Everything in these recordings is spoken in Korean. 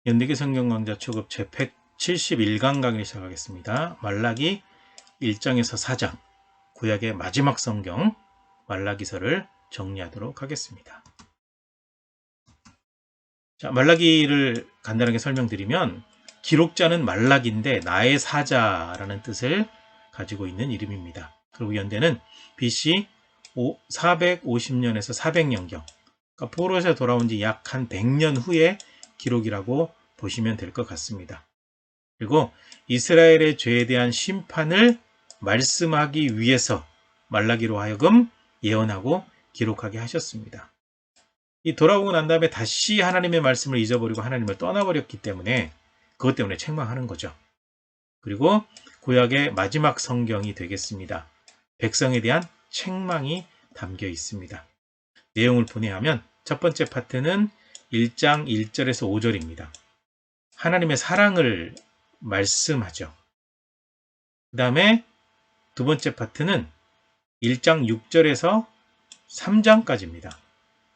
연대기 성경 강좌 초급 제 171강 강의를 시작하겠습니다. 말라기 1장에서 4장, 구약의 마지막 성경 말라기서를 정리하도록 하겠습니다. 자, 말라기를 간단하게 설명드리면 기록자는 말라기인데 나의 사자라는 뜻을 가지고 있는 이름입니다. 그리고 연대는 BC 450년에서 400년경, 그러니까 포로에서 돌아온 지 약 한 100년 후의 기록이라고 보시면 될 것 같습니다. 그리고 이스라엘의 죄에 대한 심판을 말씀하기 위해서 말라기로 하여금 예언하고 기록하게 하셨습니다. 이 돌아오고 난 다음에 다시 하나님의 말씀을 잊어버리고 하나님을 떠나버렸기 때문에 그것 때문에 책망하는 거죠. 그리고 구약의 마지막 성경이 되겠습니다. 백성에 대한 책망이 담겨 있습니다. 내용을 분해하면 첫 번째 파트는 1장 1절에서 5절입니다. 하나님의 사랑을 말씀하죠. 그 다음에 두 번째 파트는 1장 6절에서 3장까지입니다.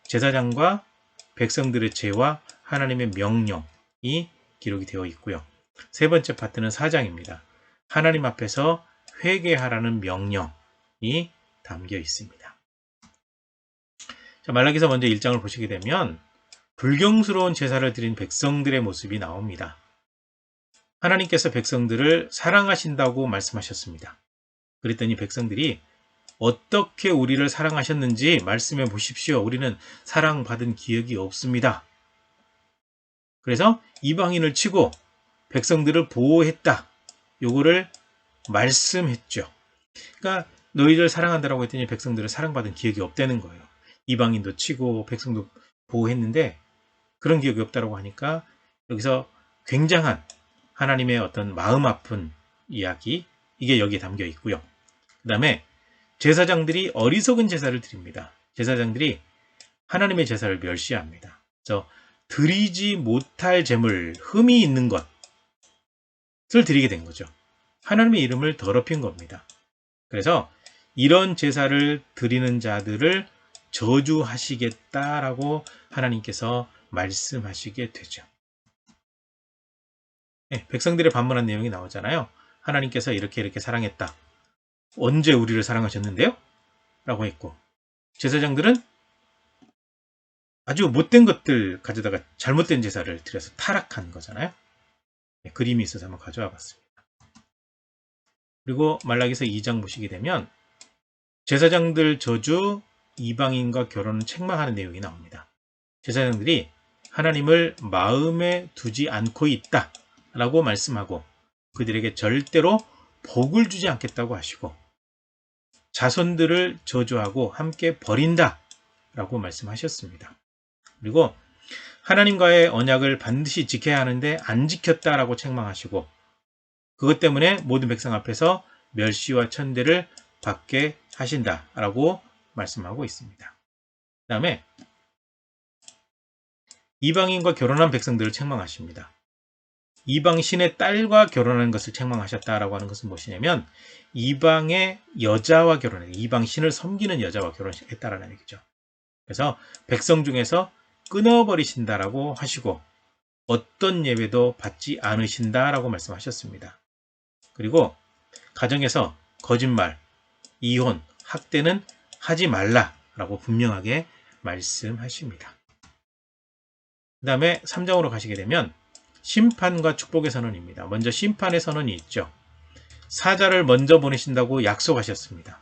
제사장과 백성들의 죄와 하나님의 명령이 기록이 되어 있고요. 세 번째 파트는 4장입니다. 하나님 앞에서 회개하라는 명령이 담겨 있습니다. 자, 말라기서 먼저 1장을 보시게 되면 불경스러운 제사를 드린 백성들의 모습이 나옵니다. 하나님께서 백성들을 사랑하신다고 말씀하셨습니다. 그랬더니 백성들이 어떻게 우리를 사랑하셨는지 말씀해 보십시오. 우리는 사랑받은 기억이 없습니다. 그래서 이방인을 치고 백성들을 보호했다. 요거를 말씀했죠. 그러니까 너희를 사랑한다라고 했더니 백성들을 사랑받은 기억이 없다는 거예요. 이방인도 치고 백성도 보호했는데 그런 기억이 없다라고 하니까 여기서 굉장한 하나님의 어떤 마음 아픈 이야기, 이게 여기에 담겨 있고요. 그 다음에 제사장들이 어리석은 제사를 드립니다. 제사장들이 하나님의 제사를 멸시합니다. 그래서 드리지 못할 제물, 흠이 있는 것을 드리게 된 거죠. 하나님의 이름을 더럽힌 겁니다. 그래서 이런 제사를 드리는 자들을 저주하시겠다라고 하나님께서 말씀하시게 되죠. 네, 백성들의 반문한 내용이 나오잖아요. 하나님께서 이렇게 사랑했다. 언제 우리를 사랑하셨는데요? 라고 했고, 제사장들은 아주 못된 것들 가져다가 잘못된 제사를 드려서 타락한 거잖아요. 네, 그림이 있어서 한번 가져와 봤습니다. 그리고 말라기서 2장 보시게 되면 제사장들 저주, 이방인과 결혼을 책망하는 내용이 나옵니다. 제사장들이 하나님을 마음에 두지 않고 있다 라고 말씀하고 그들에게 절대로 복을 주지 않겠다고 하시고 자손들을 저주하고 함께 버린다 라고 말씀하셨습니다. 그리고 하나님과의 언약을 반드시 지켜야 하는데 안 지켰다라고 책망하시고 그것 때문에 모든 백성 앞에서 멸시와 천대를 받게 하신다라고 말씀하고 있습니다. 그 다음에 이방인과 결혼한 백성들을 책망하십니다. 이방 신의 딸과 결혼하는 것을 책망하셨다라고 하는 것은 무엇이냐면 이방의 여자와 결혼해, 이방 신을 섬기는 여자와 결혼했다라는 얘기죠. 그래서 백성 중에서 끊어버리신다라고 하시고 어떤 예배도 받지 않으신다라고 말씀하셨습니다. 그리고 가정에서 거짓말, 이혼, 학대는 하지 말라라고 분명하게 말씀하십니다. 그 다음에 3장으로 가시게 되면 심판과 축복의 선언입니다. 먼저 심판의 선언이 있죠. 사자를 먼저 보내신다고 약속하셨습니다.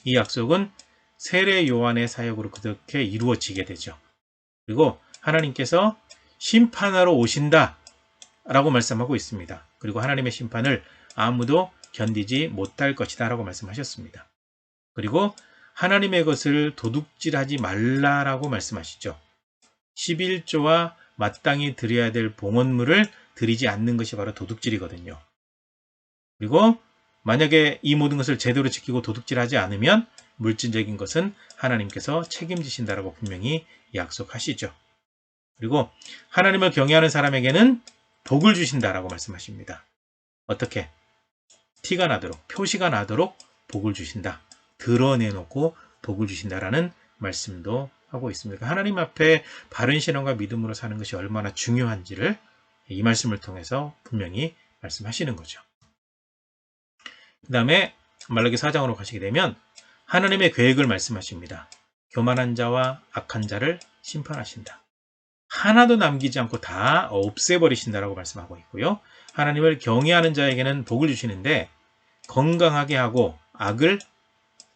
이 약속은 세례 요한의 사역으로 그렇게 이루어지게 되죠. 그리고 하나님께서 심판하러 오신다 라고 말씀하고 있습니다. 그리고 하나님의 심판을 아무도 견디지 못할 것이다 라고 말씀하셨습니다. 그리고 하나님의 것을 도둑질하지 말라라고 말씀하시죠. 11조와 마땅히 드려야 될 봉헌물을 드리지 않는 것이 바로 도둑질이거든요. 그리고 만약에 이 모든 것을 제대로 지키고 도둑질하지 않으면 물질적인 것은 하나님께서 책임지신다라고 분명히 약속하시죠. 그리고 하나님을 경외하는 사람에게는 복을 주신다라고 말씀하십니다. 어떻게? 티가 나도록, 표시가 나도록 복을 주신다. 드러내놓고 복을 주신다라는 말씀도 하고 있습니다. 하나님 앞에 바른 신앙과 믿음으로 사는 것이 얼마나 중요한지를 이 말씀을 통해서 분명히 말씀하시는 거죠. 그 다음에 말라기 4장으로 가시게 되면 하나님의 계획을 말씀하십니다. 교만한 자와 악한 자를 심판하신다. 하나도 남기지 않고 다 없애버리신다라고 말씀하고 있고요. 하나님을 경외하는 자에게는 복을 주시는데 건강하게 하고 악을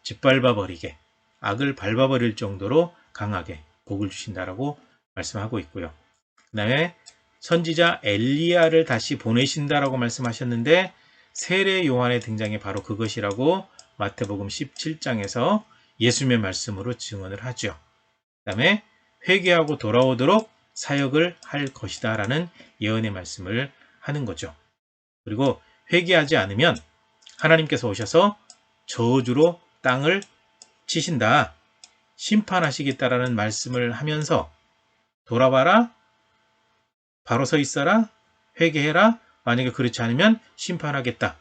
짓밟아 버리게, 악을 밟아버릴 정도로 강하게 복을 주신다라고 말씀하고 있고요. 그 다음에 선지자 엘리야를 다시 보내신다라고 말씀하셨는데 세례 요한의 등장이 바로 그것이라고 마태복음 17장에서 예수님의 말씀으로 증언을 하죠. 그 다음에 회개하고 돌아오도록 사역을 할 것이다 라는 예언의 말씀을 하는 거죠. 그리고 회개하지 않으면 하나님께서 오셔서 저주로 땅을 치신다, 심판하시겠다라는 말씀을 하면서 돌아와라, 바로 서 있어라, 회개해라, 만약에 그렇지 않으면 심판하겠다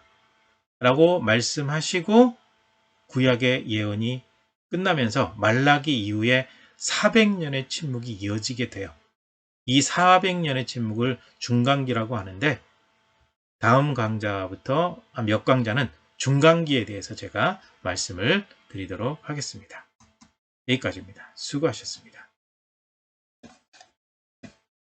라고 말씀하시고 구약의 예언이 끝나면서 말라기 이후에 400년의 침묵이 이어지게 돼요. 이 400년의 침묵을 중간기라고 하는데 다음 강좌부터 몇 강좌는 중간기에 대해서 제가 말씀을 드리도록 하겠습니다. 여기까지입니다. 수고하셨습니다.